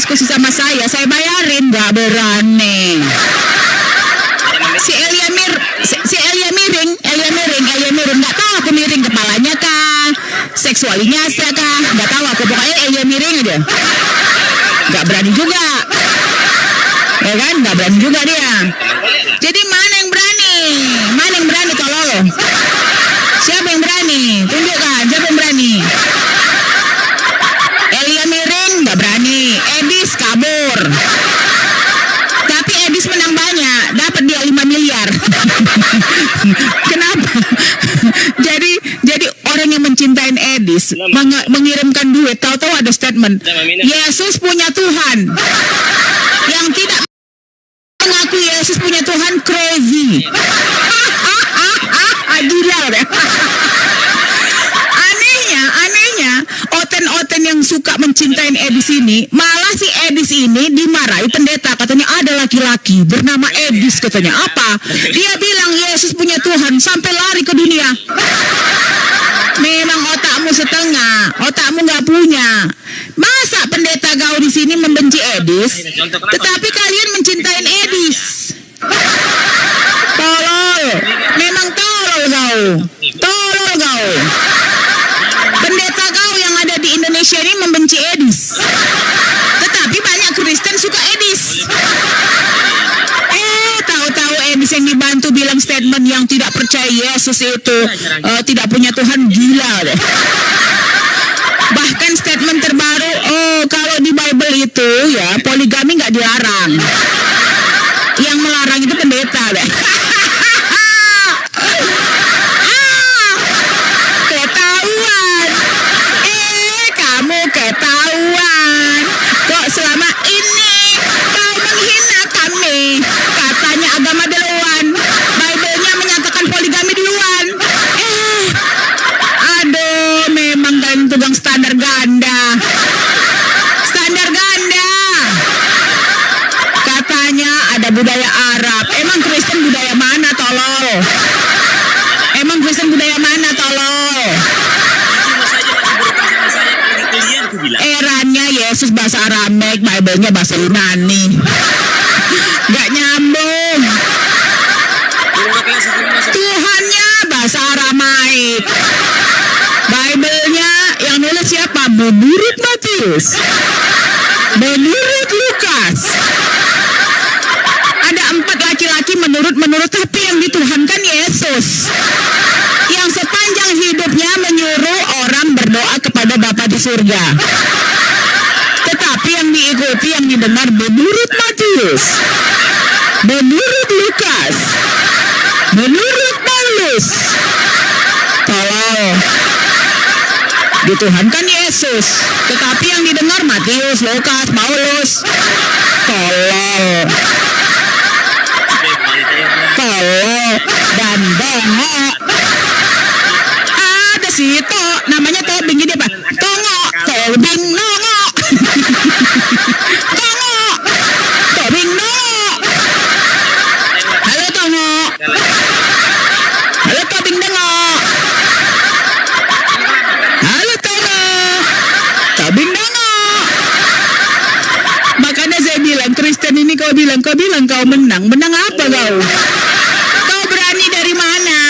berdiskusi sama saya bayarin, nggak berani. Si Elia miring, nggak tahu aku miring kepalanya kah, seksualinya kah, nggak tahu aku, pokoknya Elia miring aja. Nggak berani juga, ya kan? Nggak berani juga dia. Jadi mana yang berani? Tolong. Siapa yang berani? Tunjukkan siapa yang berani. Elia miring nggak berani, Edis kabur. Tapi Edis menang banyak, dapat dia 5 miliar. Kenapa? Jadi orang yang mencintai Edis mengirimkan duit, tahu-tahu ada statement, Yesus punya Tuhan. Yang tidak mengaku Yesus punya Tuhan crazy. Gila deh. Anehnya oten-oten yang suka mencintai Edis ini, malah si Edis ini dimarahi pendeta, katanya ada laki-laki bernama Edis, katanya apa? Dia bilang Yesus punya Tuhan, sampai lari ke dunia. Memang otakmu setengah, otakmu nggak punya. Masa pendeta kau di sini membenci Edis, tetapi kalian mencintai Edis? Tolol, memang tolol kau. Pendeta kau yang ada di Indonesia ini membenci Edis, tetapi banyak Kristen suka Edis. Tahu-tahu Edis yang dibantu bilang statement yang tidak percaya Yesus itu tidak punya Tuhan, gila deh. Bahkan statement terbaru, kalau di Bible itu ya poligami nggak dilarang, yang melarang itu pendeta deh. Ketahuan. Kok selama ini kau menghina kami? Katanya agama duluan, Bible-nya menyatakan poligami duluan. Aduh, memang kalian tukang standar ganda. Katanya ada budaya Arab. Emang Kristen budaya mana, tolol? Eranya Yesus bahasa Aramek, Bible-nya bahasa Yunani. Gak nyambung. Tuhannya bahasa Aramaik, Bible-nya yang nulis siapa? Menurut Matius, menurut Lukas. Ada 4 laki-laki menurut, tapi yang dituhankan Yesus, yang sepanjang hidupnya menyuruh orang berdoa kepada Bapa di surga. Tetapi yang diikuti, yang didengar menurut Matius, menurut Lukas, menurut Paulus. Tolong. Dituhankan Yesus, tetapi yang didengar Matius, Lukas, Paulus. Tolong dan bengok. Ada si To, namanya Tobing, dia apa? Tobing nongo. Tobing nongo. Halo Tongo. Halo Tobing dengo. Halo Tongo. Tobing dengo. Makanya saya bilang, Kristen ini kau bilang kau menang apa kau? Kau berani dari mana?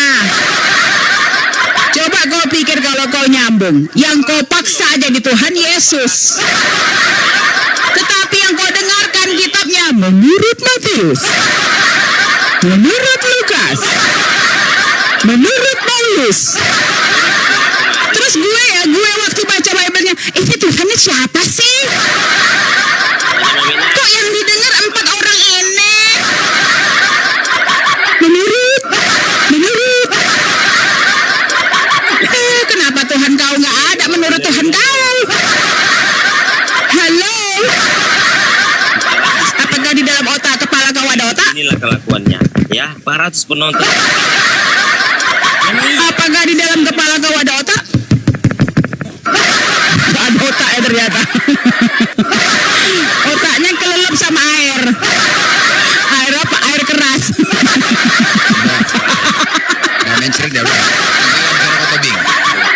Coba kau pikir kalau kau nyambung. Yang kau paksa jadi Tuhan Yesus, tetapi yang kau dengarkan kitabnya menurut Matius, menurut Lukas, menurut Paulus. Terus gue waktu baca Bible-nya, ini Tuhannya siapa sih? Kok yang didengar 4 orang ini? Menurut. Kenapa Tuhan kau nggak ada menurut Tuhan kau? Halo? Apakah di dalam kepala kau ada otak? Inilah kelakuannya, ya, 400 penonton. Apakah di dalam kepala kau ada otak? Ada otak ya ternyata. Otaknya kelelep sama air. Air apa? Air keras. Mencerik dah.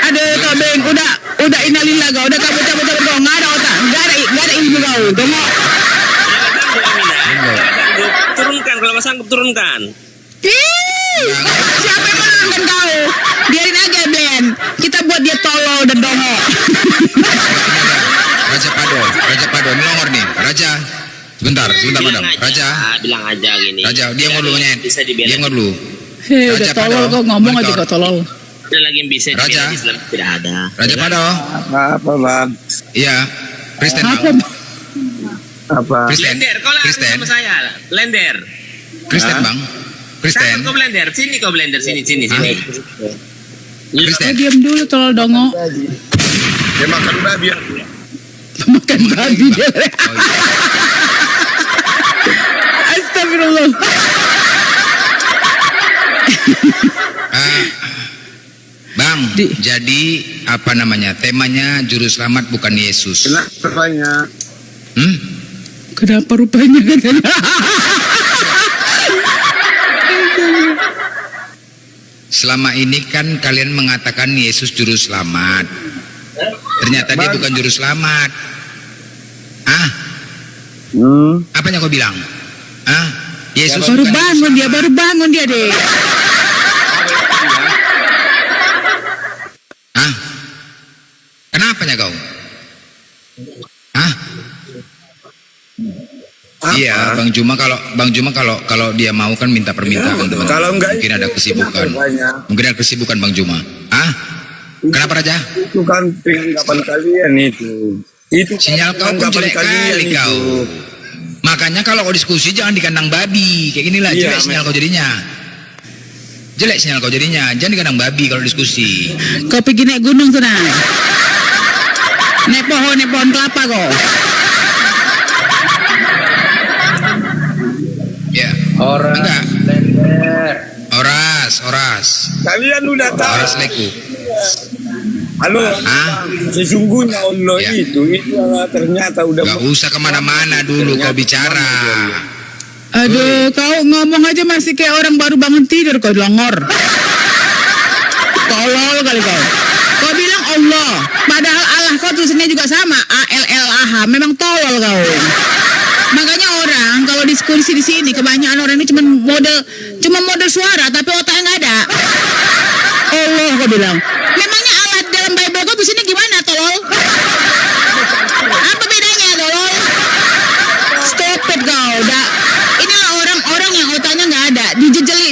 Aduh Tobing, udah innalillah kau, udah kabur kau, nggak ada otak, nggak ada ilmu kau, tengok. nggak sanggup turunkan. Ih, siapa yang menurunkan kau? Biarin aja, Blen. Kita buat dia tolol dan dongo. Raja Pado, melongor nih. Raja, sebentar madam. Raja, Bilang aja gini. Raja, dia ngor dulu nyet. Bisa Dia dibela. ngor dulu. Hei, udah Raja tolol Pado, kok ngomong aja monitor. kok tolol. Ada lagi yang bisa Raja. dibela di Islam tidak ada. Raja Pado, Apa bang? iya. Kristen Apa? bang. Apa? Kristen, Blender, kau lari Kristen, sama saya. Blender. Kristen bang. Kristen, Kau blender. Sini kau blender. Sini. Kristen. Diam dulu tolol dongo. Dia makan babi. Makan babi dia. Oh, iya. Astagfirullah. Bang, jadi apa namanya? Temanya juru selamat bukan Yesus. Kenapa banyak? Kenapa rupanya katanya? Selama ini kan kalian mengatakan Yesus juru selamat. Ternyata dia bukan juru selamat. Apanya kau bilang? Yesus Baru bukan bangun dia deh. Kenapanya kau? Iya, Bang Juma kalau dia mau kan minta permintaan teman. Kalau enggak mungkin ada kesibukan. banyak. Mungkin ada kesibukan Bang Juma. Kenapa Raja? Itu kan penganggapan kalian itu. Itu Sinyal kau pun jelek kali kau. Makanya kalau kau diskusi jangan di kandang babi. Kayak ginilah Iya, jelek sinyal kau jadinya. Jelek sinyal kau jadinya. Jangan di kandang babi kalau diskusi. Kau pergi naik gunung sana. Naik pohon kelapa kau. Ya. orang Enggak. blender. Oras. Kalian udah tahu. Oras leku. Halo, sesungguhnya Allah Ya. itu ternyata udah Gak usah kemana-mana dulu kau bicara. Aduh, kau ngomong aja masih kayak orang baru bangun tidur kau longor. Tolol kali kau. Kau bilang Allah, padahal Allah kau tulisannya juga sama, ALLAH. Memang tolol kau. Makanya orang kalau diskusi di sini kebanyakan orang ini cuma model suara tapi otaknya nggak ada. Allah kau bilang. Memangnya Allah dalam Bible kau tulisannya gimana tolol? Apa bedanya tolol? Stupid kau. Inilah orang-orang yang otaknya nggak ada.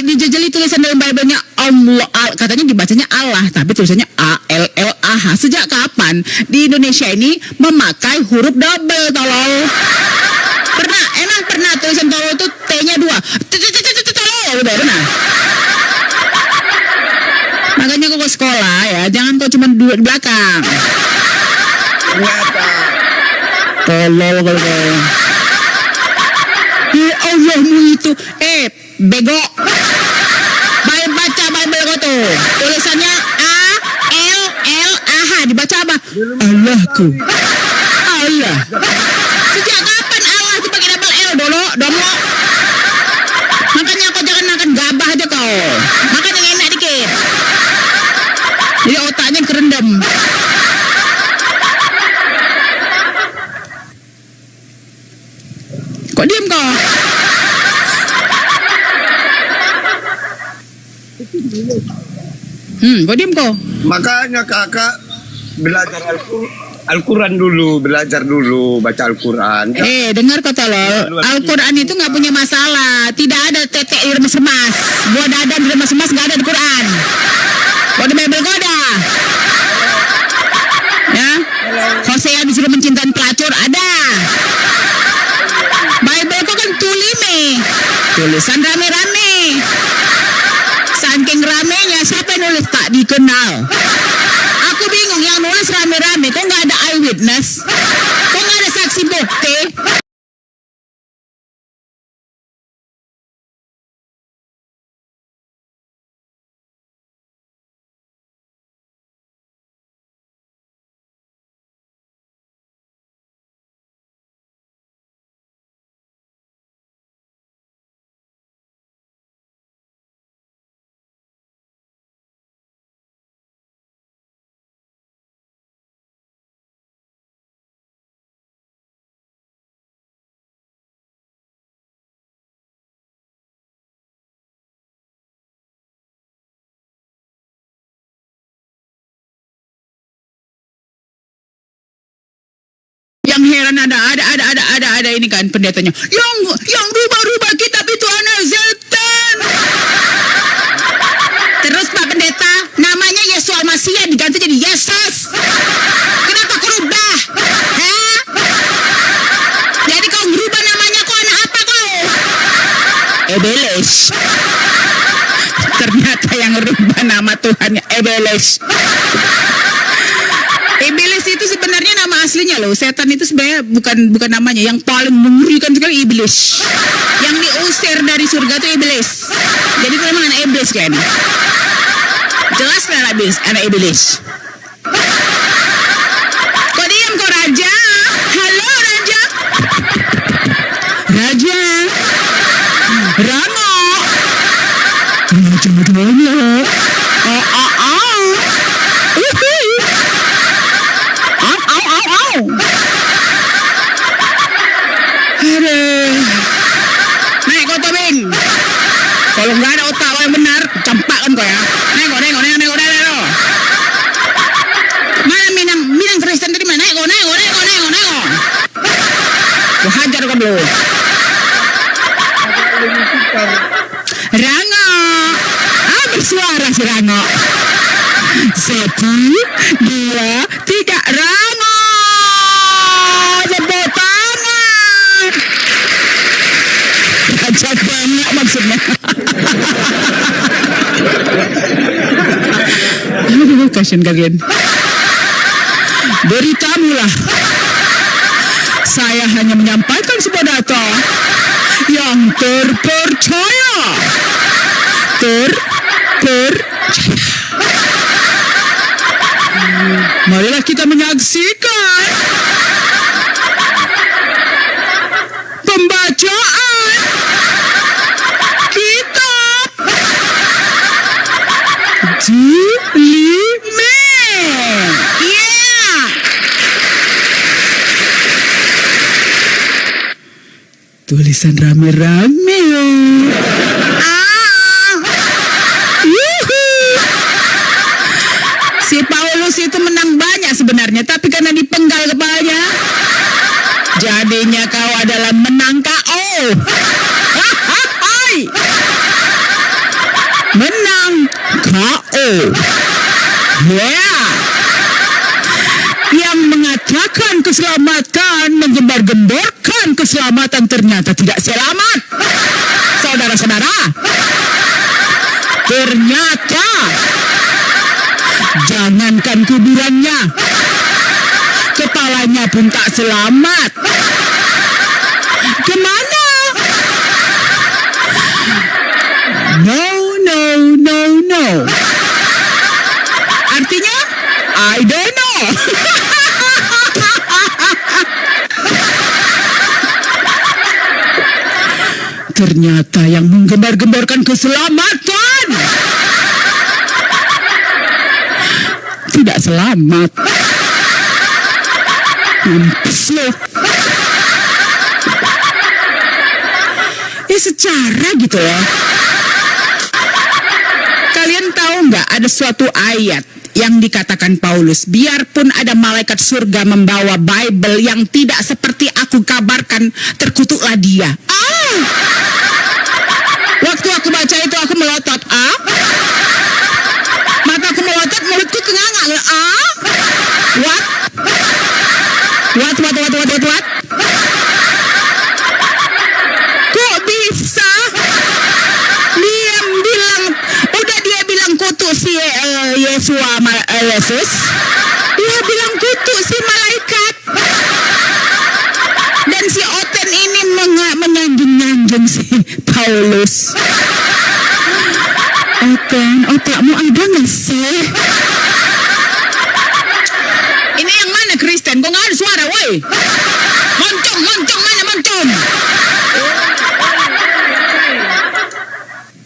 Dijejeli tulisan dalam Bible-nya Allah, katanya dibacanya Allah tapi tulisannya ALLAH. Sejak kapan di Indonesia ini memakai huruf double tolol? Pernah tulisan tolol itu T-nya 2. Tolol udah pernah. Makanya kau ke sekolah ya, jangan kau cuma duduk di belakang. ternyata. Tolol kau. Ya Allahmu itu, bego. Baca Bible kau tuh. Tulisannya ALLAH. Dibaca apa? Allahku. Allah. Sejak kapan Allah itu pakai double L domo? Makanya kau jangan makan gabah aja kau. Makan yang enak dikit. Jadi otaknya kerendam. Kok diam kau? Kok diam kau? Makanya kakak belajar Al-Quran dulu, belajar dulu baca Al-Quran. Dengar kau tolol. Al-Quran itu nggak punya masalah. Tidak ada tetek di remas-remas. Buah dada di remas-remas nggak ada di Quran. Kau di Bible kau ada. Ya, Hosea disuruh mencintai pelacur ada. Bible kau kan tulime, tulisan rame-rame. Saking ramenya siapa yang nulis tak dikenal. Aku bingung yang nulis rame-rame. Kok nggak ada eyewitness? Kok nggak ada saksi bukti? Yang heran ada ini kan pendetanya. Yang rubah-rubah kitab itu anak setan. Terus Pak Pendeta, namanya Yesus Almasih diganti jadi Yesus. Kenapa kau rubah? Hah? Jadi kau berubah namanya, kau anak apa kau? Ebeles. Ternyata yang rubah nama Tuhannya Ebeles. Iblis itu sebenarnya nama aslinya loh. Setan itu sebenarnya bukan namanya. Yang paling mengerikan sekali iblis. Yang diusir dari surga itu iblis. Jadi itu memang anak iblis kan. Jelas kan anak iblis. Kok diam kok Raja? Halo Raja. Raja. Rano. Raja Rano. Naik kau Tobing. Kalau nggak ada otak yang benar, campakkan kau ya. Nengok. Mana Minang Kristen tadi mana? Nengok. Kau hajar kau belum. Rango. Bersuara si Rango. 1, 2, 3, Rango. Tepuk tangan. Ajak banyak maksudnya. Aduh, kasihan kalian. Beritamulah. Saya hanya menyampaikan sebuah data yang terpercaya. Marilah kita menyaksikan pembacaan kitab Jilimen. Yeah. Tulisan rame-rame. Si Paulus itu menang banyak sebenarnya, tapi karena dipenggal kepalanya, jadinya kau adalah menang KO. Menang KO. Ya. Yang mengatakan keselamatan, menggembar-gemborkan keselamatan, ternyata tidak selamat. Saudara-saudara, ternyata jangankan kuburannya, kepalanya pun tak selamat. Kemana? No. Artinya, I don't know. Ternyata yang menggembar-gemborkan keselamatan tidak selamat. Mampus loh. Ya secara gitu loh. Kalian tahu nggak ada suatu ayat yang dikatakan Paulus, biarpun ada malaikat surga membawa Bible yang tidak seperti aku kabarkan, terkutuklah dia. Waktu aku baca itu aku melotot. Mataku melotot, mulutku kenganga. What? Kok bisa? Dia bilang kutuk si Yesus. Dia bilang kutuk si malaikat. Dan si Oten ini menyanjung-nyanjung si Paulus. Oten, otakmu ada nggak sih? Ini yang mana Kristen? Kok nggak ada suara, woi? Moncong, mana moncong?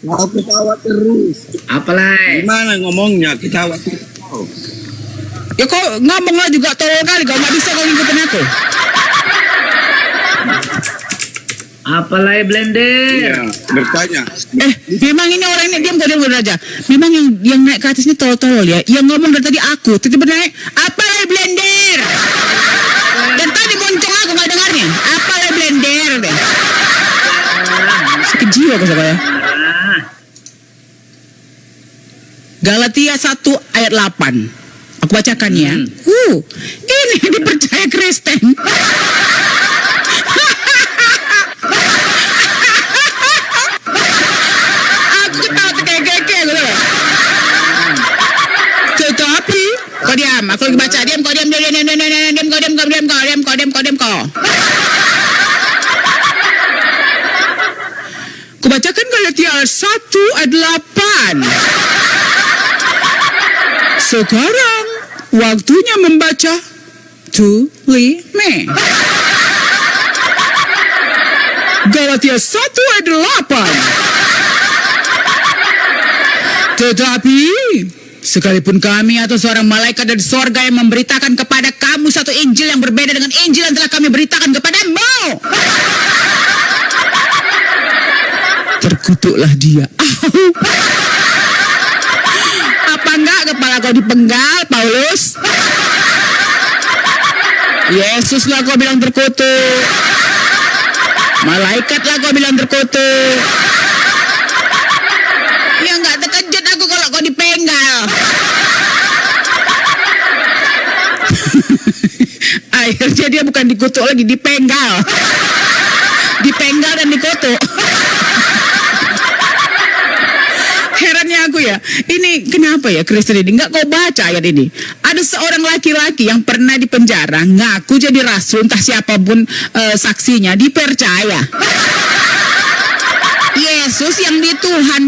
Mau ketawa terus. Apalagi? Gimana ngomongnya ketawa terus? Ya kok ngomongnya juga tolol kali, kau nggak bisa kau ngikutin aku. Apalagi blender? Iya, bertanya. Memang ini orang ini diam aja. Memang yang naik ke atas ini tolol ya. Yang ngomong dari tadi aku, tiba-tiba naik, apalagi blender. Dan tadi muncul Iya kok saya. Ah, Galatia 1 ayat 8. Aku bacakan ya. Ini dipercaya Kristen. Aku ketawa terkekeh gitu loh. Tetapi kau diam, aku lagi baca. Diam kau, diam kau, diam kau. Ku bacakan Galatia 1 ayat 8. Sekarang waktunya membaca Tulime. Galatia 1 ayat 8. Tetapi sekalipun kami atau seorang malaikat dari sorga yang memberitakan kepada kamu satu Injil yang berbeda dengan Injil yang telah kami beritakan kepadamu, terkutuklah dia. Apa enggak kepala kau dipenggal, Paulus? Yesus lah kau bilang terkutuk. Malaikat lah kau bilang terkutuk. Ya enggak terkejut aku kalau kau dipenggal. Akhirnya dia bukan dikutuk lagi, dipenggal. Dipenggal dan dikutuk. Herannya aku ya, ini kenapa ya Kristen ini nggak kau baca ayat ini? Ada seorang laki-laki yang pernah dipenjara, ngaku jadi rasul, entah siapapun saksinya, dipercaya. Yesus yang Tuhan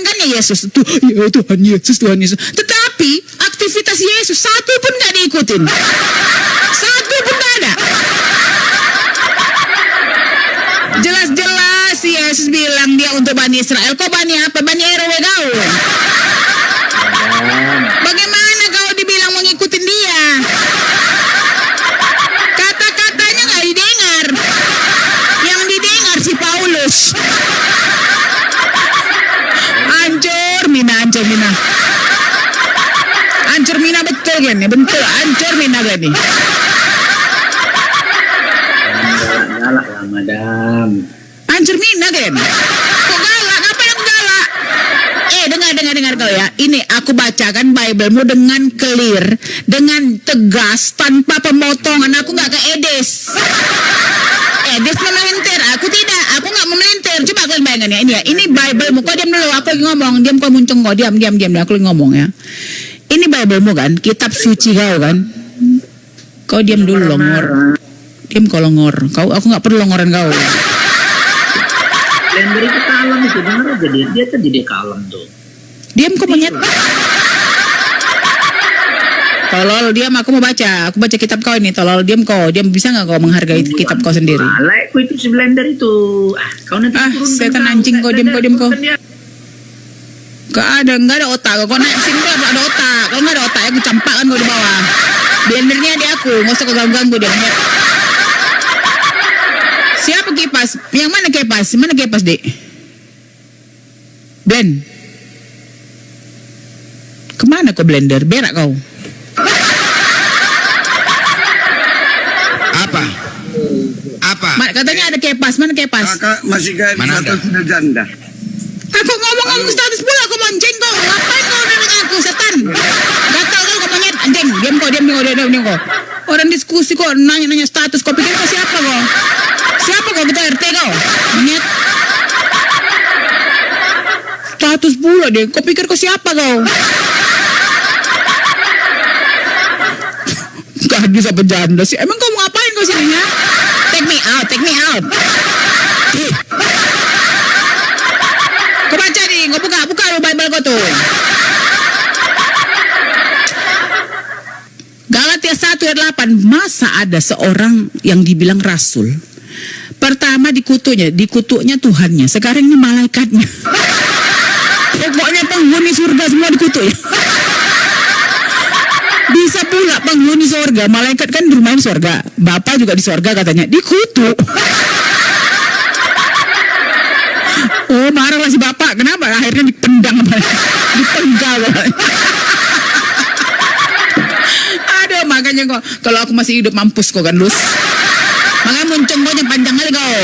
kan ya Yesus. Tuhan Yesus. Tetapi aktivitas Yesus satu pun nggak diikutin. Satu pun nggak ada. Jelas-jelas Yesus bilang dia untuk Bani Israel. Kok Bani apa? Bani RW kau. Bagaimana kau dibilang mengikutin dia? Kata-katanya nggak didengar. Yang didengar si Paulus. Hancur Mina. Hancur Mina betul kan? Betul, hancur Mina kan nih. galak lah, madam. Hancur Mina kan? Kok galak? Ngapain aku galak? Dengar kau ya. Ini aku bacakan Bible-mu dengan clear, dengan tegas, tanpa pemotongan. Aku nggak ke Edes. Edes memelintir, aku tidak. Aku nggak memelintir. Coba kalian bayangkan ya. Ini ya. Ini Bible-mu. Kau diam dulu. Aku lagi ngomong. Diam kau muncung kau. Diam. Aku lagi ngomong ya. Ini Bible-mu kan, kitab suci kau kan. Kau diam dulu longor. Diam kau longor. Aku nggak perlu longoran kau. Blender itu kalem itu, dengar aja dia kan jadi kalem tuh. Diam kau monyet. Tolol, diam, aku mau baca. Aku baca kitab kau ini. Tolol, diam kau. Diam, bisa nggak kau menghargai kitab kau sendiri? Alay, aku itu si Blender itu. Kau nanti turunkan setan kau. anjing kau, diam kau. Dia. Nggak ada otak kau naik sini kau ada otak. Kalau nggak ada otak, aku campakkan kau di bawah. Blendernya di aku, nggak usah kau ganggu dia. Siapa kipas? Yang mana kipas? Mana kipas, Dek? Blend. Kemana kau blender? Berak kau. Apa? Katanya ada kipas. Mana kipas? Kakak masih kayak Mana satu ada? sudah janda. Aku ngomong status pula, aku mancing kau. Ngapain kau dengan aku, setan? Gatal kau monyet, anjing. Diam kau. Orang diskusi kok nanya status. Kau pikir kau siapa kau? Siapa kau? Kita RT kau? Monyet. Status pula deh. Kau pikir kau siapa kau? Gak bisa berjanda sih. Emang kau mau ngapain kau sini ya? Take me out. Kau baca nih, kau buka lu Bible kau tuh. Galatia 1 ayat 8. Masa ada seorang yang dibilang rasul? Pertama dikutuknya Tuhannya. Sekarang ini malaikatnya. Pokoknya penghuni surga semua dikutuk ya. Bisa pula penghuni surga. Malaikat kan di rumah surga. Bapak juga di surga katanya. Dikutuk. Oh, marahlah si bapak. Kenapa? Akhirnya dipendang. Dipenggal. Aduh, makanya kok kalau aku masih hidup mampus kok kan, Lus. Makanya muncung kau yang panjang kali kau.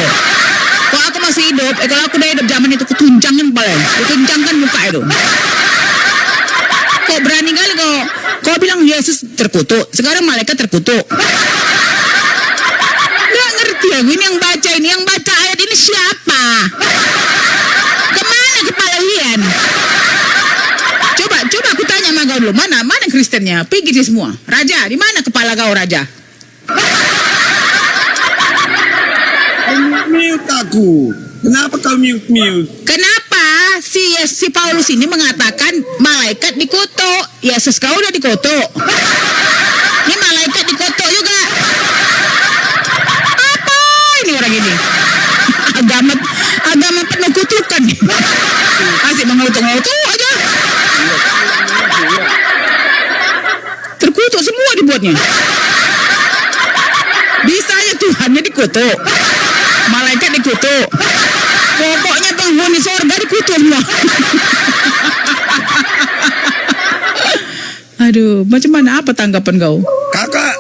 Kalau aku masih hidup, kalau aku udah hidup zaman itu, kutuncangkan kepala, kutuncangkan muka itu. Kok berani kali kau bilang Yesus terkutuk, sekarang malaikat terkutuk. Gak ngerti aku, ini yang baca ayat ini siapa? Kemana kepala kalian? Coba aku tanya sama kau dulu, mana Kristennya? Pergi dia semua. Raja, di mana kepala kau, Raja? Mute aku. Kenapa kau mute? Kenapa si Paulus ini mengatakan malaikat dikutuk? Yesus kau udah dikutuk. Ini malaikat dikutuk juga. Apa ini orang ini? Agama penuh kutukan. Asik mengutuk-ngutuk aja. Terkutuk semua dibuatnya. Bisanya Tuhannya dikutuk, malaikat dikutuk, pokoknya penghuni surga dikutuk semua. Aduh, macam mana, apa tanggapan kau? Kakak.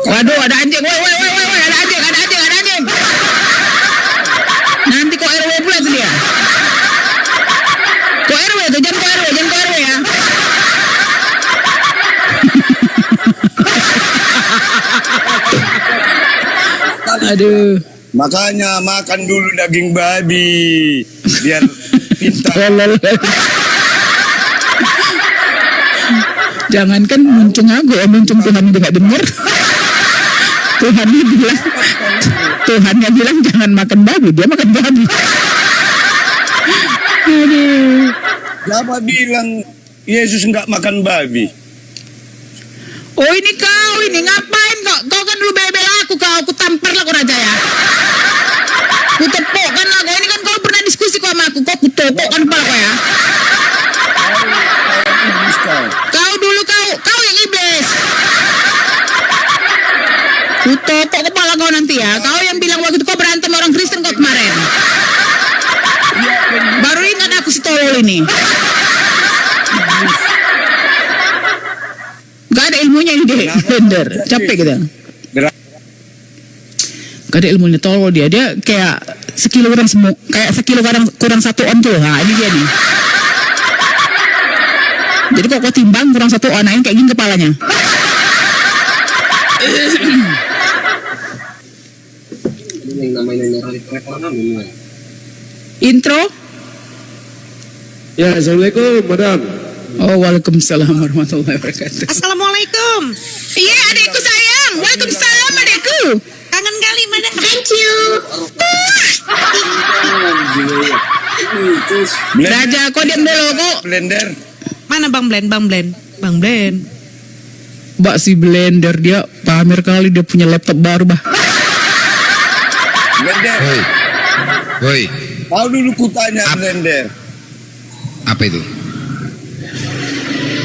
Waduh, ada anjing, woi, ada anjing. Nanti kau RW pula tuh dia. Kau RW tuh, jangan kau RW ya. Aduh. Makanya makan dulu daging babi biar pintar. Jangankan muncung aku, muncung Tuhan juga dengar. Tuhannya bilang jangan makan babi, dia makan babi. Aduh. Siapa bilang Yesus enggak makan babi? Oh ini kau ini ngapain kau kan dulu bela aku tampar lah kau, Raja ya. Ku tepuk kan lah kau, ini kan kau pernah diskusi kau sama aku, kau ku tepuk kan kepala kau ya. Kau dulu kau yang iblis. Ku tepuk kepala kau nanti ya. Kau yang bilang waktu itu kau berantem orang Kristen kau kemarin. Baru ingat aku si tolol ini. Gak ada ilmunya ini dia, blender, capek kita. Gak ada ilmunya, tolol dia kayak sekilo kurang 1 on tuh. Nah ini dia nih. Jadi kok timbang kurang 1 on, nah ini kayak gini kepalanya. Intro. Ya, assalamualaikum, madam. Oh, waalaikumsalam warahmatullahi wabarakatuh. Assalamualaikum. Iya, adikku sayang. Waalaikumsalam, adikku. Kangen kali, madam. Thank you. Raja, kok diam dulu, kok. Blender. Mana Bang Blend? Bang Blend. Mbak si blender dia pamer kali dia punya laptop baru, bah. Blender. Woi, Kau dulu kutanya blender. apa itu?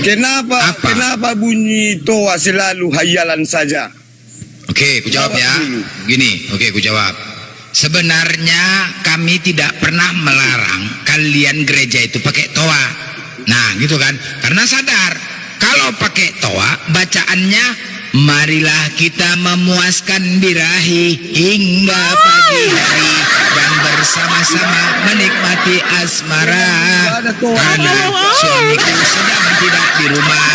Kenapa Apa? bunyi toa selalu hayalan saja? Oke, ku jawab ya. Gini, oke, ku jawab. Sebenarnya kami tidak pernah melarang kalian gereja itu pakai toa. Nah, gitu kan? Karena sadar kalau pakai toa bacaannya marilah kita memuaskan birahi hingga pagi hari dan bersama-sama menikmati asmara karena suamiku sedang tidak di rumah.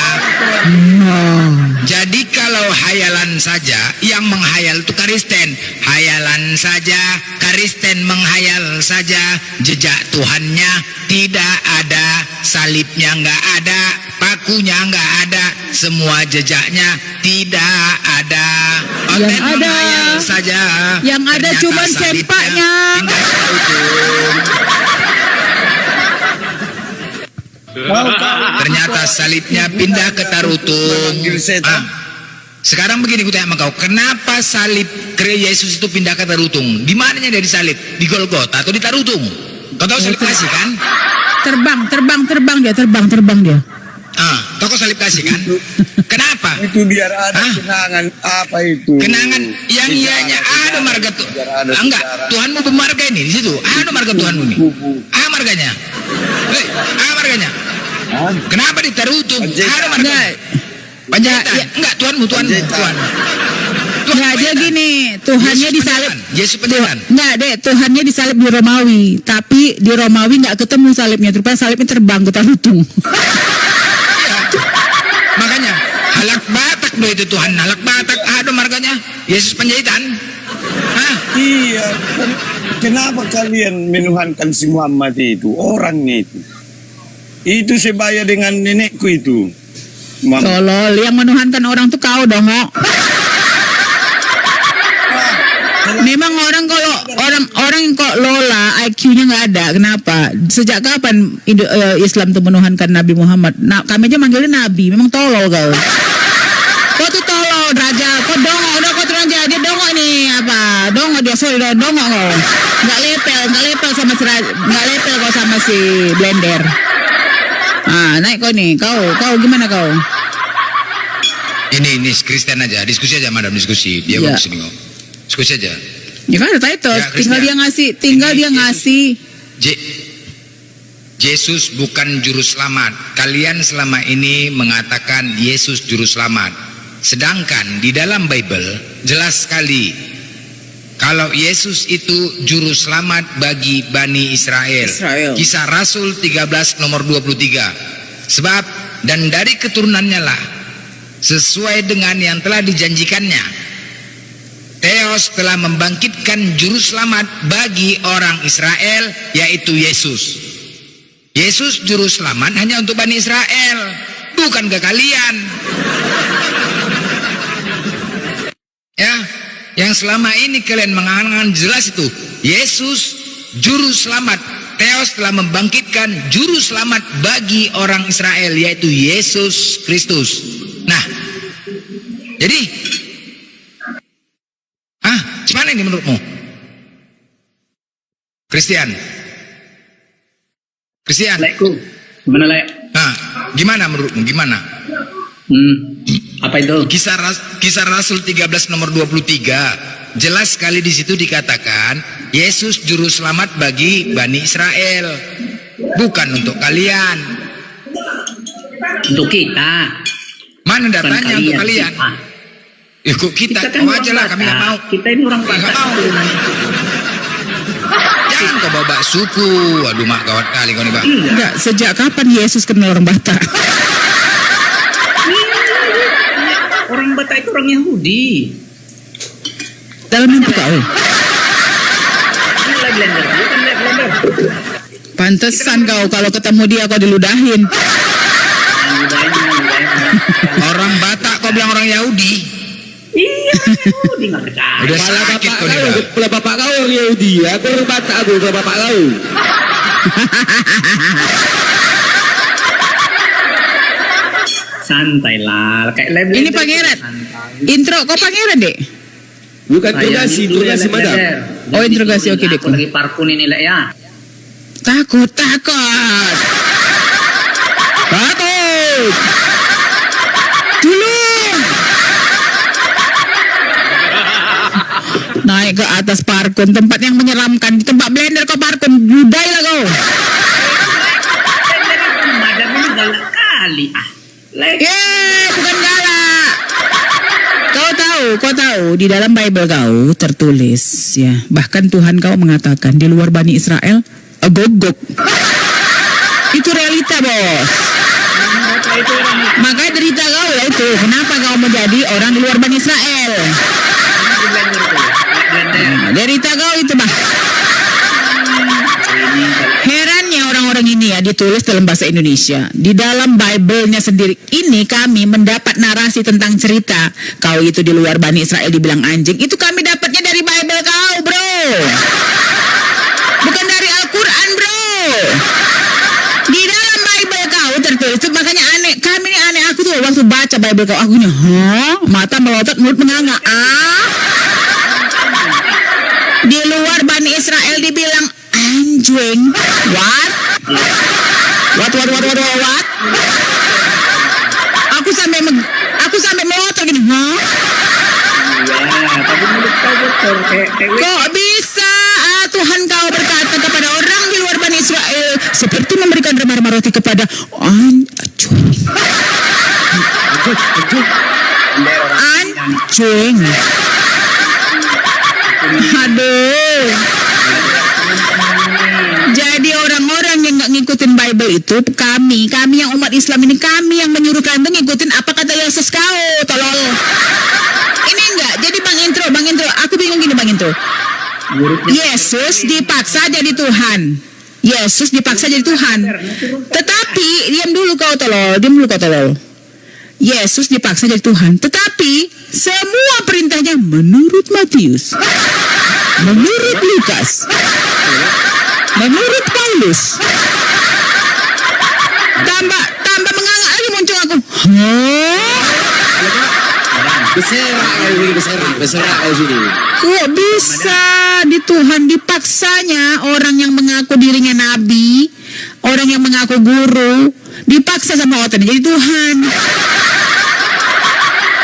Jadi kalau hayalan saja, yang menghayal itu Kristen. Hayalan saja, Kristen menghayal saja. Jejak Tuhannya tidak ada, salibnya nggak ada, pakunya nggak ada, semua jejaknya tidak ada. Konten Yang ada, menghayal saja. yang ada Ternyata cuman salibnya sempaknya. pindah ke ujung. Ternyata salibnya pindah ke Tarutung. Manggil setan. Sekarang begini, ku tanya sama kau, kenapa salib Yesus itu pindah ke Tarutung? Di mananya dia disalib? Di Golgota atau di Tarutung? Kau tahu salib kasih kan? Terbang dia. Tahu kau salib kasih kan? Kenapa? Itu biar ada Hah? kenangan apa itu? Kenangan yang ianya ada marga tuh. Enggak, Tuhanmu bermarga ini di situ. Ada marga Tuhanmu ini. Ada marganya. Hei, ada marganya. Kenapa di Tarutung? Ada marga. Panjaitan. Enggak, Tuhanmu. Ya, aja gini, Tuhannya Yesus disalib. penjalan. Yesus penjalan. Enggak, Dek, Tuhannya disalib di Romawi, tapi di Romawi nggak ketemu salibnya, rupanya salibnya terbang ke Tarutung. Iya. Makanya halak Batak do itu Tuhan, halak Batak ada marganya. Yesus penjahitan. Hah? Iya, kenapa kalian menuhankan si Muhammad itu, orangnya itu? Itu sebaya dengan nenekku itu. Muhammad. Tolol, yang menuhankan orang tuh kau dong, Ngok. Memang orang kalau orang yang kok lola IQ-nya nggak ada. Kenapa? Sejak kapan Islam tuh menuhankan Nabi Muhammad? Nah, kami aja manggilnya Nabi. Memang tolol kau. Kau tuh tolol, Raja. Kau dongok, udah kau terang dia dongok nih apa? Dongok dia sorry dongok kau. Nggak lepel sama nggak lepel kau sama si Blender. Ah, naik kau nih. Kau gimana kau? Ini Kristen aja, diskusi aja madam, diskusi. Dia Iya. bagus ini kok. Diskusi aja. Ya kan ada title. Ya, tinggal Kristen. dia ngasih. Yesus bukan juru selamat. Kalian selama ini mengatakan Yesus juru selamat. Sedangkan di dalam Bible jelas sekali kalau Yesus itu juru selamat bagi Bani Israel. Kisah Rasul 13 nomor 23. Sebab dan dari keturunannya lah sesuai dengan yang telah dijanjikannya, Theos telah membangkitkan juru selamat bagi orang Israel, yaitu Yesus. Yesus juru selamat hanya untuk Bani Israel, bukan ke kalian. Ya, yang selama ini kalian mengangan jelas itu Yesus juru selamat. Theos telah membangkitkan juru selamat bagi orang Israel, yaitu Yesus Kristus. Nah, jadi gimana ini menurutmu? Christian? Lekku. Gimana, Lek? Nah, gimana menurutmu? Gimana? Apa itu? Kisah Rasul 13 nomor 23. Jelas sekali di situ dikatakan Yesus juru selamat bagi Bani Israel, bukan untuk kalian. Untuk kita. Mana datanya untuk kalian? Kok kita kan mau aja lah, kami nggak mau. Kita ini orang Nggak Batak. mau. Jangan kau bawa suku. Waduh mak gawat kali kau nih bang. Enggak, sejak kapan Yesus kenal orang Batak? Orang Batak itu orang Yahudi. Dalam mimpi kau. Ini Blender. Bukan Blender. Pantesan kau kalau ketemu dia kau diludahin. Orang Batak kau bilang orang Yahudi. Iya, Yahudi nggak percaya. Udah sakit kau nih bang. Kalau bapak kau orang Yahudi, aku orang Batak aku kalau bapak kau. Santai lah, kayak Blender. Ini pangeran. Intro kau pangeran, Dek. Bukan interogasi madam. Oh, interogasi, oke, Dek. Aku lagi parkun ini, Lek, ya. Takut. Tolong. Naik ke atas parkun, tempat yang menyeramkan. Di tempat Blender kau parkun, budai lah kau. Blender itu madam ini galak kali. Lek. Bukan galak. Kau tahu di dalam Bible kau tertulis ya, bahkan Tuhan kau mengatakan di luar Bani Israel Gog. Itu realita, Bos. Makanya derita kau ya itu. Kenapa kau menjadi orang di luar Bani Israel? Derita kau itu, bah. Herannya orang-orang ini ya ditulis dalam bahasa Indonesia. Di dalam Bible-nya sendiri ini kami mendapat narasi tentang cerita kau itu di luar Bani Israel dibilang anjing. Itu kami dapatnya dari Bible kau, bro. Bukan dari Al-Quran, bro. Di dalam Bible kau tertulis itu, makanya aneh. Kami ini aneh, aku tuh waktu baca Bible kau, aku nih, mata melotot, mulut menganga. Di luar Bani Israel dibilang anjing. What? Aku sampai melotot gini, Tapi mulut kau bocor kayak Kok bisa Tuhan kau berkata kepada orang di luar Bani Israel seperti memberikan remah-remah roti kepada anjing. itu kami yang umat Islam ini, kami yang menyuruh kalian tuh ngikutin apa kata Yesus kau, tolol. Ini enggak, jadi Bang Intro, aku bingung gini Bang Intro. Yesus dipaksa jadi Tuhan. Yesus dipaksa jadi Tuhan. Tetapi, diam dulu kau tolol. Yesus dipaksa jadi Tuhan. Tetapi, semua perintahnya menurut Matius, menurut Lukas, menurut Paulus. Tambah menganga lagi muncul aku. Berserak kau sini. Kok bisa di Tuhan dipaksanya orang yang mengaku dirinya nabi, orang yang mengaku guru, dipaksa sama otot jadi Tuhan.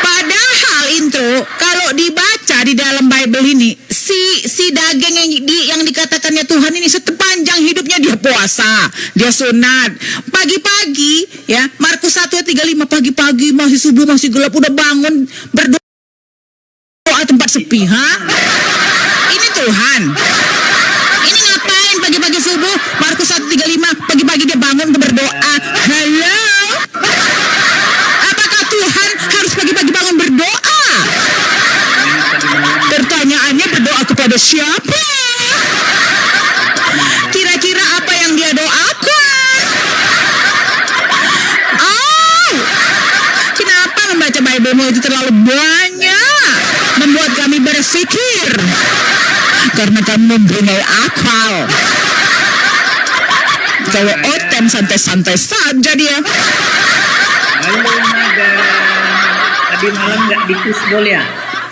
Padahal Intro, kalau dibaca di dalam Bible ini, si daging yang dikatakannya Tuhan ini sepanjang hidupnya dia puasa, dia sunat. Pagi-pagi ya, Markus 1:35, pagi-pagi masih subuh, masih gelap, udah bangun berdoa tempat sepi, Ini Tuhan. Ini ngapain pagi-pagi subuh? Markus 1:35, pagi-pagi dia bangun untuk berdoa. Halo? Apakah Tuhan harus pagi-pagi bangun berdoa? Pertanyaannya, berdoa kepada siapa? Kira-kira apa yang dia doakan? Kenapa membaca Bible itu terlalu banyak? Membuat kami berpikir. Karena kami mempunyai akal. Kalau Otem santai-santai saja dia. Halo Madam. Tadi malam nggak di kusbol ya?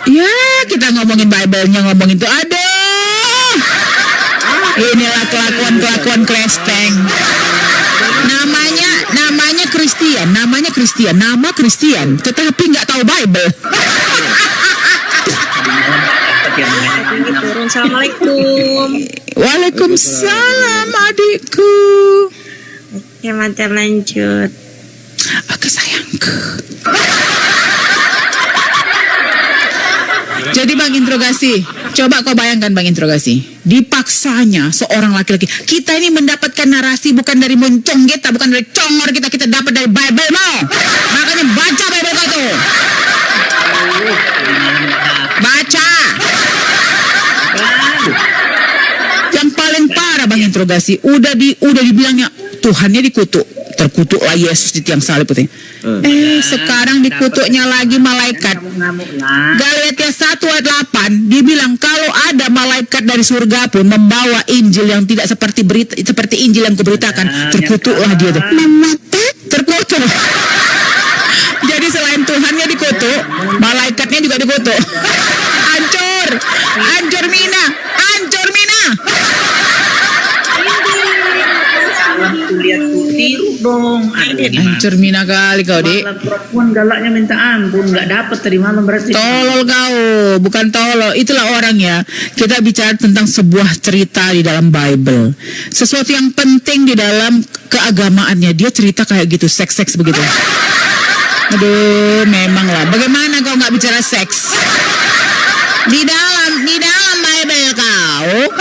Ya, kita ngomongin Bible-nya, ngomongin itu. Aduh. Inilah kelakuan klesteng. Namanya Kristen, nama Kristen, tetapi nggak tahu Bible. Assalamualaikum. Waalaikumsalam adikku. Ya macam lanjut. Oke sayangku. Jadi Bang Interogasi, coba kau bayangkan Bang Interogasi, dipaksanya seorang laki-laki. Kita ini mendapatkan narasi bukan dari moncong kita, bukan dari congor kita dapat dari Bible mau. Makanya baca Bible kau tuh. Baca. Yang paling parah Bang Interogasi, udah dibilangnya Tuhannya dikutuk, terkutuklah Yesus di tiang salib itu. Sekarang dikutuknya lagi malaikat. Galatia 1:8 dibilang kalau ada malaikat dari surga pun membawa Injil yang tidak seperti Injil yang kuberitakan, terkutuklah dia tuh. Terkutuk. Jadi selain Tuhannya dikutuk, malaikatnya juga dikutuk. Hancur Mina. Lihat tuh, tiru dong. Hancur Mina kali kau, Dik. Perempuan galaknya minta ampun, nggak dapat tadi malam berarti. Tolol kau, bukan tolol. Itulah orang ya. Kita bicara tentang sebuah cerita di dalam Bible. Sesuatu yang penting di dalam keagamaannya. Dia cerita kayak gitu, seks begitu. Aduh, memang lah. Bagaimana kau nggak bicara seks? Di dalam Bible kau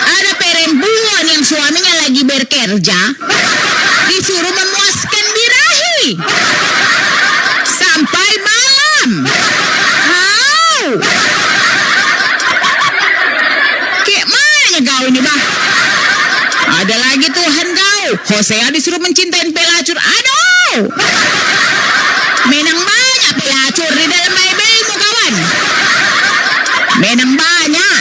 ada perempuan yang suaminya lagi bekerja, disuruh memuaskan birahi sampai malam. Kayak mana kau ini bah? Ada lagi Tuhan kau, Hosea disuruh mencintai pelacur. Aduh, menang banyak pelacur di dalam Bible-mu kawan. Menang banyak.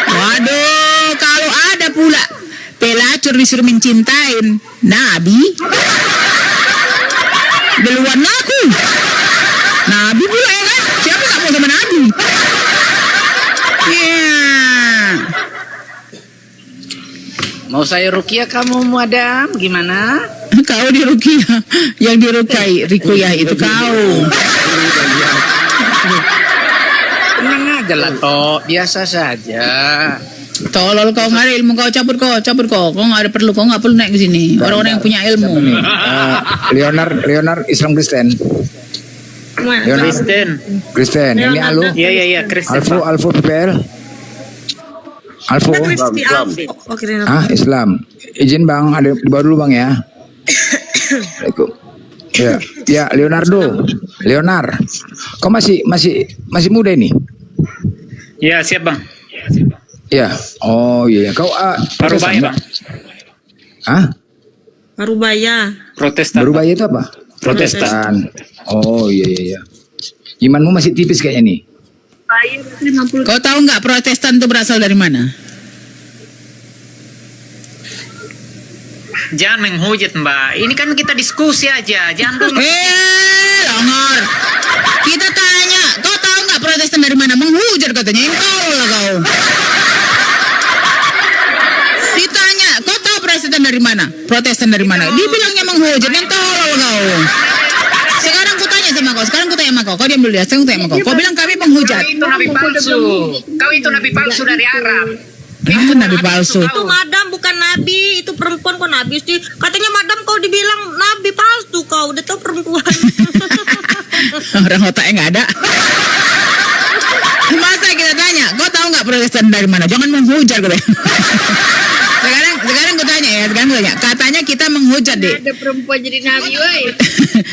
Waduh, kalau ada pula pelacur disuruh mencintain Nabi, duluan aku. Nabi pula ya kan? Siapa gak mau sama Nabi? Mau saya rukiah kamu Madam, gimana? Kau dirukiah, yang dirukai Rikuyah itu kau. Tenang aja lah Tok, biasa saja. Tolol kau, nggak ada ilmu kau, cabut kau nggak ada perlu, kau nggak perlu naik ke sini. Orang-orang yang punya ilmu. Leonard Islam Kristen. Kristen. Kristen. Ini Alu. Iya Kristen. Alfu PPL. Alfo. Kita Kristi Islam. Alfi. Oh, kirain apa? Ah, Islam. Izin Bang, ada di bawah dulu Bang ya. Assalamualaikum. Ya, Leonardo. Kau masih muda ini? Ya, siap bang. Ya. Oh iya, kau Parubaya bang. Hah? Parubaya. Protestan. Berubaya itu apa? Protestan. Oh iya. Imanmu masih tipis kayaknya nih. Kau tahu nggak Protestan itu berasal dari mana? Jangan menghujat mbak. Ini kan kita diskusi aja. Jangan dulu. Longor. Kita tanya, kau tahu nggak Protestan dari mana? Menghujat katanya. Engkau lah kau. Ditanya, kau tahu Protestan dari mana? Protestan dari mana? Dibilangnya menghujat. Yang tolol kau. Sekarang ku tanya sama kau. Kau diam dulu ya. Sekarang ku tanya sama kau. Kau bilang kami menghujat. Kau itu nabi palsu. Kau itu nabi palsu dari Arab. Itu nabi palsu. Itu madam bukan nabi, itu perempuan kok nabi sih. Katanya madam kau dibilang nabi palsu kau, udah tau perempuan. Orang otaknya nggak ada. Masa kita tanya, kau tahu nggak Protestan dari mana? Jangan menghujat katanya. Sekarang gue tanya ya, katanya kita menghujat deh. Ada perempuan jadi nabi, woi.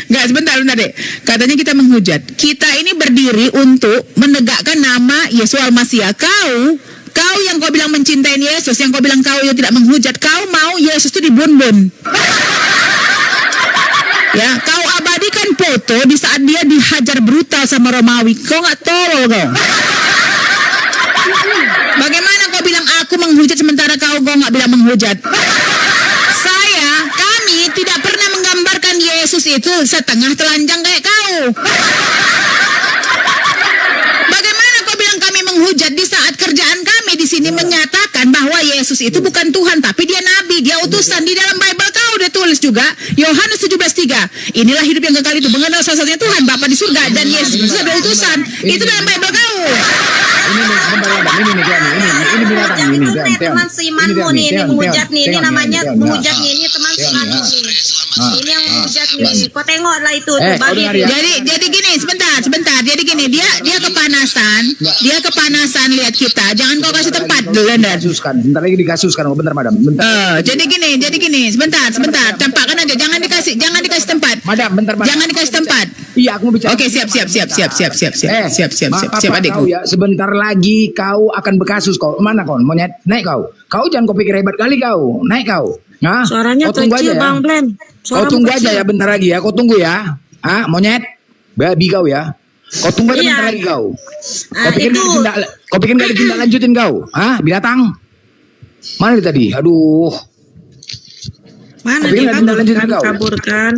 Nggak, sebentar deh. Katanya kita menghujat. Kita ini berdiri untuk menegakkan nama Yesus Al-Masih. Kau yang kau bilang mencintai Yesus, yang kau bilang kau yang tidak menghujat, kau mau Yesus itu dibun-bun. Ya, kau abadikan foto di saat dia dihajar brutal sama Romawi. Kau nggak tolol kau. Bagaimana kau bilang aku menghujat sementara kau nggak bilang menghujat? Kami tidak pernah menggambarkan Yesus itu setengah telanjang kayak kau. Bagaimana kau bilang kami menghujat di saat kerjaan kami di sini menyatakan bahwa Yesus itu bukan Tuhan tapi dia nabi, dia utusan. Di dalam Bible kau udah tulis juga Yohanes 17:3. Inilah hidup yang kekal itu mengenal satu-satunya Tuhan Bapa di surga dan Yesus itu adalah utusan. Itu dalam Bible kau. Ini binatang ini teman seimanmu nih, ini menghujat nih, ini namanya menghujat nih, ini teman seimanmu nih. Ini yang menghujat nih. Kau tengok lah itu tuh bagi. Jadi gini, sebentar. Jadi gini, dia kepanasan lihat kita. Jangan kau kasih tempat dulu, Lender. Bentar lagi dikasuskan, bentar madam. Jadi gini, sebentar. Tampakkan aja, jangan dikasih tempat. Madam, bentar madam. Jangan dikasih tempat. Iya, aku mau bicara. Oke, siap adikku. Kau ya, sebentar lagi kau akan berkasus kau. Mana kau? Monyet, naik kau. Kau jangan kau pikir hebat kali kau. Naik kau. Nah, Suaranya kau tunggu kecil aja ya. Bang Glenn. Kau tunggu aja ya bentar lagi ya. Kau tunggu ya. Monyet. Babi kau ya. Kau tunggu aja bentar lagi kau. Kau pikir nggak ditindak lanjutin kau? Binatang. Mana dia tadi? Aduh. Mana Tapi dia nggak tindak lanjutin kau. kabur kan?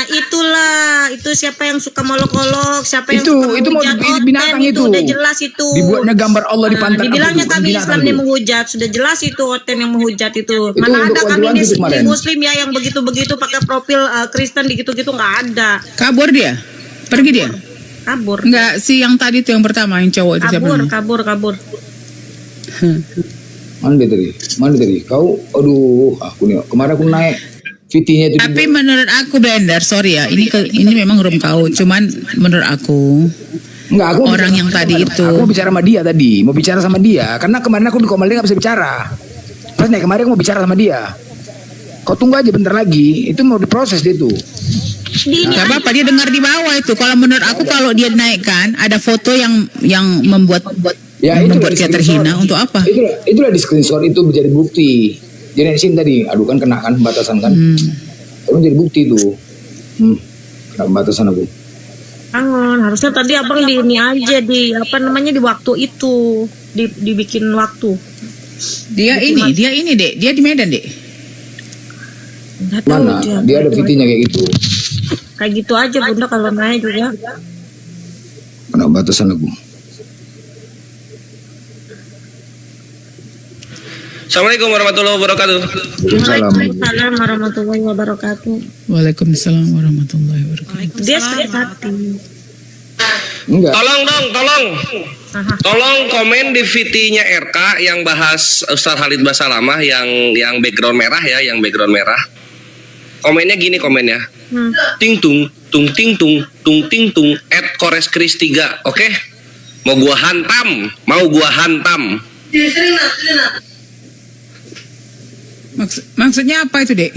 Itulah, itu siapa yang suka molok-olok, siapa yang Itu suka mau menghujat binatang Oten itu. Udah jelas itu. Dibuatnya gambar Allah di pantat. Dibilangnya apa itu? kami Binatang Islam itu. yang menghujat, sudah jelas itu Oten yang menghujat itu. Itu Mana untuk ada kami wanti-wanti di kemarin. Muslim ya yang begitu-begitu pakai profil Kristen gitu-gitu nggak ada. Kabur dia. Pergi dia. Kabur. Enggak, si yang tadi tuh yang pertama yang cowok itu siapa namanya? Kabur. Mana dia tadi? Kau, aduh, aku nih kemarin aku naik VT-nya itu. Tapi menurut aku Blender, sorry ya, ini memang room kau. Cuman menurut aku Enggak, aku orang yang tadi itu. Aku mau bicara sama dia tadi, mau bicara sama dia. Karena kemarin aku di Komal nggak bisa bicara. Pas nih kemarin aku mau bicara sama dia. Kau tunggu aja bentar lagi, itu mau diproses dia tuh. Gak apa-apa, dia dengar di bawah itu. Kalau menurut aku kalau dia naikkan ada foto yang membuat membuat dia terhina untuk apa? Itulah di screenshot itu menjadi bukti. Jadi di sini tadi, aduh kan kena kan pembatasan kan. Itu jadi bukti tuh. Kena pembatasan aku. Bangun, harusnya tadi abang di ini aja di di waktu itu dibikin waktu. Dia ini dek, dia di Medan dek. Nggak tahu Mana? Dia ada VT-nya kayak gitu. Kayak gitu aja bunda kalau naik juga. Kena pembatasan aku. Assalamualaikum warahmatullahi wabarakatuh. Waalaikumsalam warahmatullahi wabarakatuh. Waalaikumsalam warahmatullahi wabarakatuh. Dia sakit hati. Enggak. Tolong komen di VT-nya RK yang bahas Ustaz Khalid Basalamah yang background merah ya, yang background merah. Komennya gini komennya. Ting tung ting tung @ Kores Kris 3. Oke? Mau gua hantam. Maksudnya apa itu, Dek?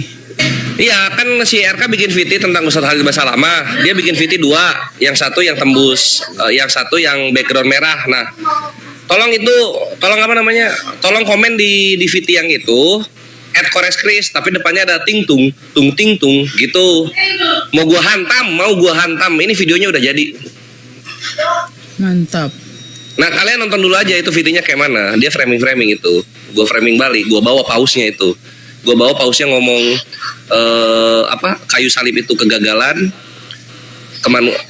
Iya, kan si RK bikin VT tentang Ustadz Khalid Basalamah. Dia bikin VT 2, yang satu yang tembus, yang satu yang background merah. Nah, tolong apa namanya? Tolong komen di VT yang itu @koreskris, tapi depannya ada ting tung gitu. Mau gua hantam. Ini videonya udah jadi. Mantap. Nah, kalian nonton dulu aja itu VT-nya kayak mana. Dia framing itu. Gua framing balik, gua bawa pausnya itu. Gua bawa pausnya ngomong kayu salib itu kegagalan,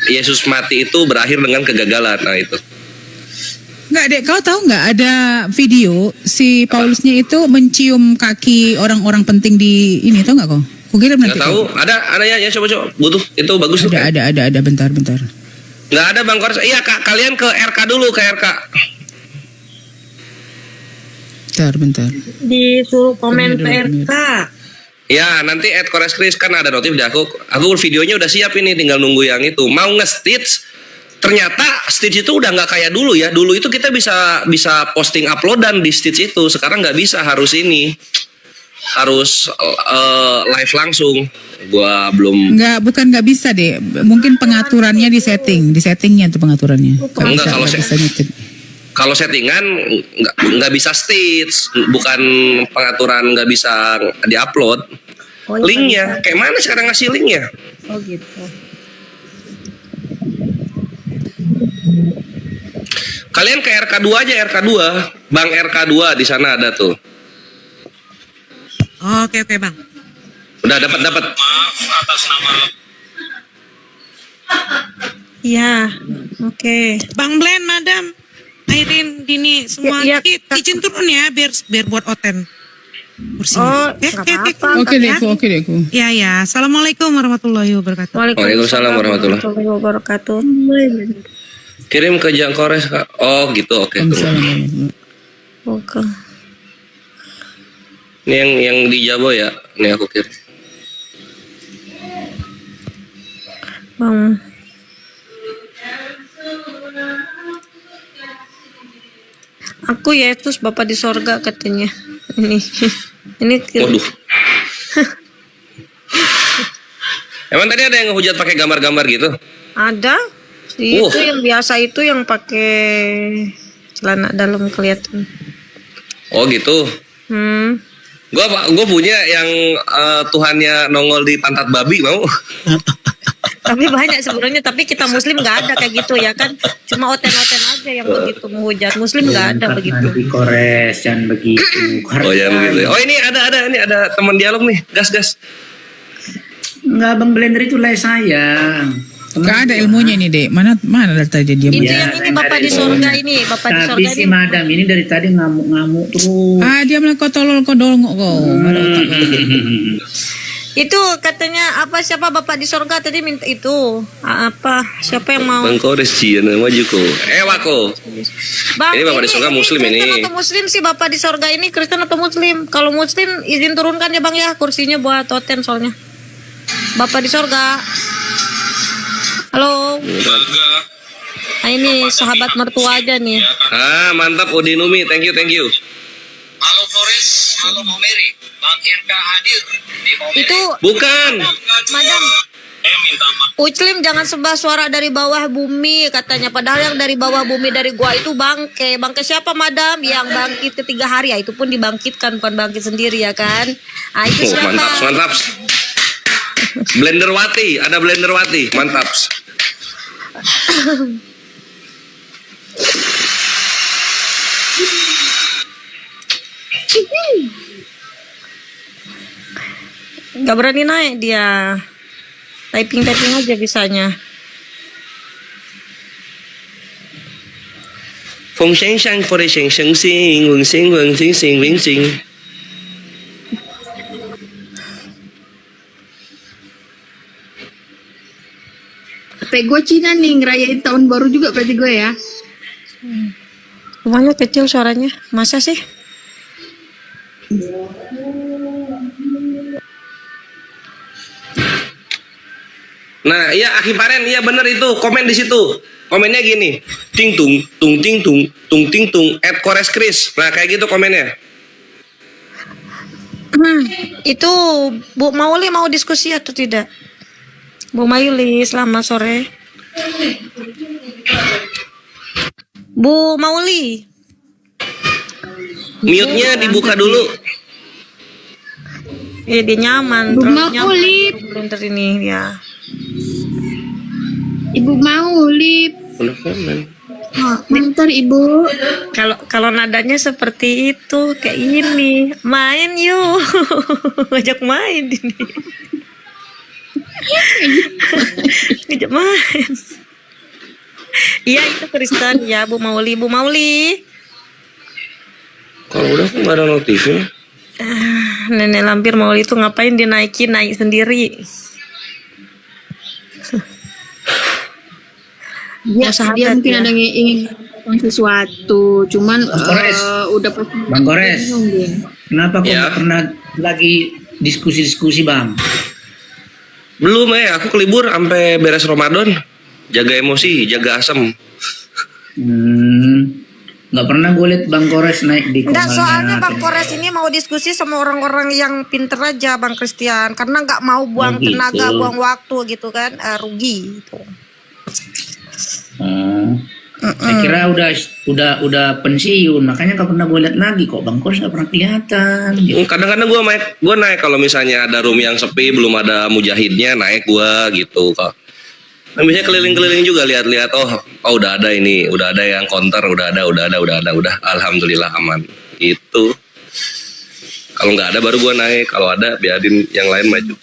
Yesus mati itu berakhir dengan kegagalan. Nah itu. Enggak, Dek, kau tahu nggak ada video si Paulusnya itu mencium kaki orang-orang penting di ini, tahu nggak kau? Aku kirim nanti. Nggak tahu. Ada ya coba butuh itu bagus tuh. Ada bentar. Nggak ada Bang Kores. Iya Kak, kalian ke RK dulu, ke RK. Bentar. Disuruh komen PRK. Ya, nanti @koreskris kan ada notif di aku. Aku videonya udah siap ini, tinggal nunggu yang itu. Mau nge-stitch, ternyata stitch itu udah nggak kayak dulu ya. Dulu itu kita bisa posting uploadan di stitch itu. Sekarang nggak bisa, harus live langsung. Gua belum. Bukan nggak bisa, deh. Mungkin pengaturannya di settingnya tuh pengaturannya. Enggak, kalau settingan nggak bisa stitch, bukan pengaturan nggak bisa diupload. Oh, iya, linknya kayak mana sekarang ngasih linknya? Oh gitu. Kalian ke RK2 aja, RK2, Bang RK2 di sana ada tuh. Oh, oke Bang. Udah dapat. Maaf atas nama. Iya, oke. Bang Blen, Madam, Airin, Dini, semua Ya, izin turun ya biar buat oten. Oh, nggak apa-apa. Oke, Dekku. Ya. Assalamualaikum warahmatullahi wabarakatuh. Waalaikumsalam warahmatullahi wabarakatuh. Kirim ke Jang Kores, Kak. Oh gitu, oke. Oke. Ini yang di Jabo ya. Ini aku kirim. Bang. Aku Yesus Bapa di sorga katanya. Ini Waduh. Emang tadi ada yang ngehujat pakai gambar-gambar gitu? ada. Itu yang biasa itu yang pakai celana dalam kelihatan. Oh gitu. Gue punya yang Tuhannya nongol di pantat babi, mau? Tapi banyak sebenarnya, tapi kita muslim nggak ada kayak gitu ya kan. Cuma oten-oten aja yang begitu menghujat. Muslim nggak ada begitu. Nanti Kores, jangan begitu. Oh ya begitu. Oh ini ada teman dialog nih. Gas. Enggak, Bang Blender itu lah sayang. Gak ada ilmunya ini, Dek. Mana dari tadi dia? Itu Ya, yang ini Bapak di sorga ini, Bapak di Tapi sorga si ini. Madam ini dari tadi ngamuk-ngamuk terus. Dia melakukan tolol kodol kok. Itu katanya siapa Bapak di sorga tadi minta itu. Siapa yang mau? Bang Kores Cian maju ko. Wako. Bang, Ini Bapak di sorga muslim ini. Kristen atau muslim sih Bapak di sorga ini, Kristen atau muslim? Kalau muslim izin turunkan ya Bang ya, kursinya buat toten soalnya. Bapak di sorga. Halo. Nah, ini sahabat mertua aja nih. Mantap Odinumi, thank you. Halo Flores, halo Momeri, Bang RK hadir di Momeri. Itu Bukan. Madam Minta maaf. Uclim jangan sembah suara dari bawah bumi katanya. Padahal yang dari bawah bumi dari gua itu bangke. Bangke siapa Madam? Yang bangkit ke 3 hari ya. Itu pun dibangkitkan, bukan bangkit sendiri ya kan. Itu siapa? Mantap. Blenderwati, ada Blenderwati, mantap. Gak berani naik dia. Typing aja bisanya. Phong Sheng Shang Fore Sheng Sheng Sing Weng Sing Weng Sing. HP gue Cina nih, ngerayain tahun baru juga berarti gue ya. Rumahnya kecil suaranya. Masa sih? Nah, iya Aki Paren, iya bener itu. Komen di situ. Komennya gini. Ting tung ting tung ting tung @koreskris. Nah, kayak gitu komennya. Itu Bu Mauli mau diskusi atau tidak? Bu Mayuli, selamat sore. Bu Mauli. Mute-nya dibuka dulu. Ya dia nyaman. Bu terlalu nyaman. Mauli. Belum ini ya. Ibu mau lip. Udah komen. Oh, bentar ibu. Kalau nadanya seperti itu kayak ini, main yuk, ngajak main ini, ngajak main. Iya itu Kristen ya Bu Mauli, Bu Mauli. Kalau udah aku nggak ada notifnya. Nenek lampir Mauli itu ngapain naik sendiri? Dia mungkin ada ingin sesuatu, cuman Kores. udah pasti Bang Kores, bingung dia. kenapa kok Ya. nggak pernah lagi diskusi-diskusi Bang? Belum aku kelibur sampai beres Ramadan. Jaga emosi, jaga asam. Nggak pernah gue liat Bang Kores naik di Enggak, komalnya. soalnya Bang Kores ini mau diskusi sama orang-orang yang pinter aja Bang Christian, karena nggak mau buang Oh, gitu. tenaga, buang waktu gitu kan, rugi gitu. Saya kira udah pensiun, makanya nggak pernah gue liat lagi kok Bang Kores nggak pernah kelihatan. Gitu. Kadang-kadang gue naik kalau misalnya ada room yang sepi belum ada mujahidnya naik gue gitu kok. Nah, biasanya keliling-keliling juga lihat-lihat oh udah ada ini, udah ada yang counter, udah ada, alhamdulillah aman. Gitu. Kalau nggak ada baru gue naik, kalau ada biarin yang lain maju.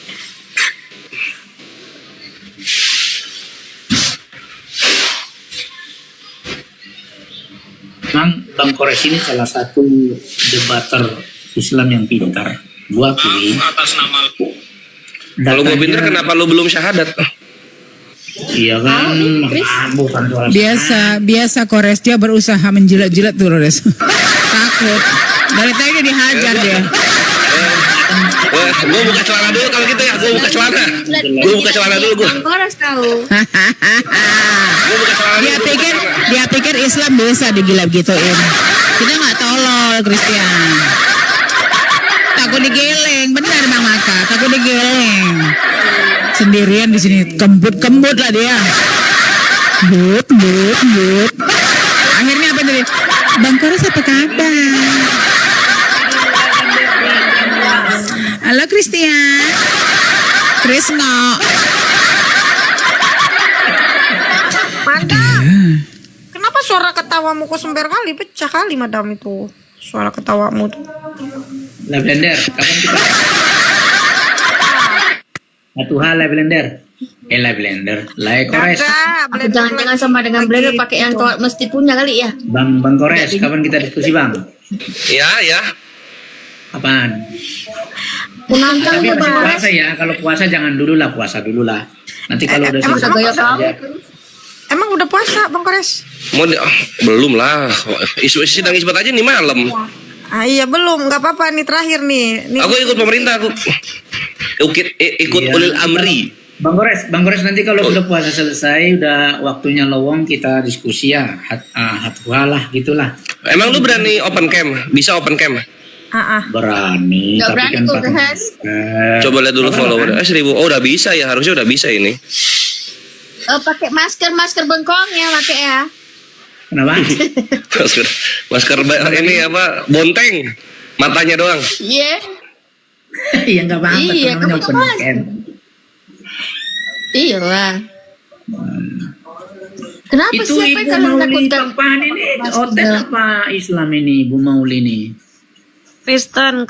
Bang Kores ini salah satu debater Islam yang pintar. Gua akui. Atas nama Kalau gue pinter kenapa lu belum syahadat? Iya kan, bukan soal Biasa Kores dia berusaha menjilat-jilat tuh Kores. Takut. Dari tadi dia dihajar dia. Gue buka celana dulu kalau gitu ya, gue buka celana. Gue buka celana dulu gue. Bang Kores tahu. Gue buka celana dulu. Dia pikir Islam bisa digilap-gituin. Kita nggak tolol Christian. Takut digeleng, benar Bang Maka. Takut digeleng. Sendirian di sini kembut lah dia. But. Akhirnya apa tadi? Bang Kores apa kabar? Halo Christian. Krisno. Madam, kenapa suara ketawamu kok sember kali, pecah kali Madam itu suara ketawamu tuh. Lavender, kapan kita? Satu hal Lavender. Lavender, Kores. Atau jangan-jangan sama dengan blender pakai yang kau mesti punya kali ya. Bang Kores, kapan kita diskusi Bang? Ya. Apaan? Menantang Tapi tuh masih Bang. puasa ya, kalau puasa jangan dulu lah, puasa dulu lah. Nanti kalau udah emang selesai gaya puasa kamu? aja. Emang udah puasa Bang Kores? Belum lah. Sidang isbat aja nih malam. Ah iya belum, nggak apa-apa nih terakhir nih. Aku ikut pemerintah aku. Ikut Iya. ulil amri. Bang Kores nanti kalau udah puasa selesai, udah waktunya lowong kita diskusi ya, lah gitulah. Emang lu berani open cam? Bisa open cam? Berani, Nggak tapi berani kan tuh, pakai Res. masker. Coba lihat dulu Apa, follower. kan? 1000. Oh udah bisa ya, harusnya udah bisa ini. Pakai masker bengkongnya pakai ya. Kenapa? Masker ini apa? Bonteng. Matanya doang. Iya. Iya nggak apa-apa, Iya, itu namanya kamu open tuh cam. Iyalah. Kenapa Itu siapa Ibu kalau Mauli takutkan? Pampahan ini, hotel apa Islam ini, Bu Mauli ini? Kristen.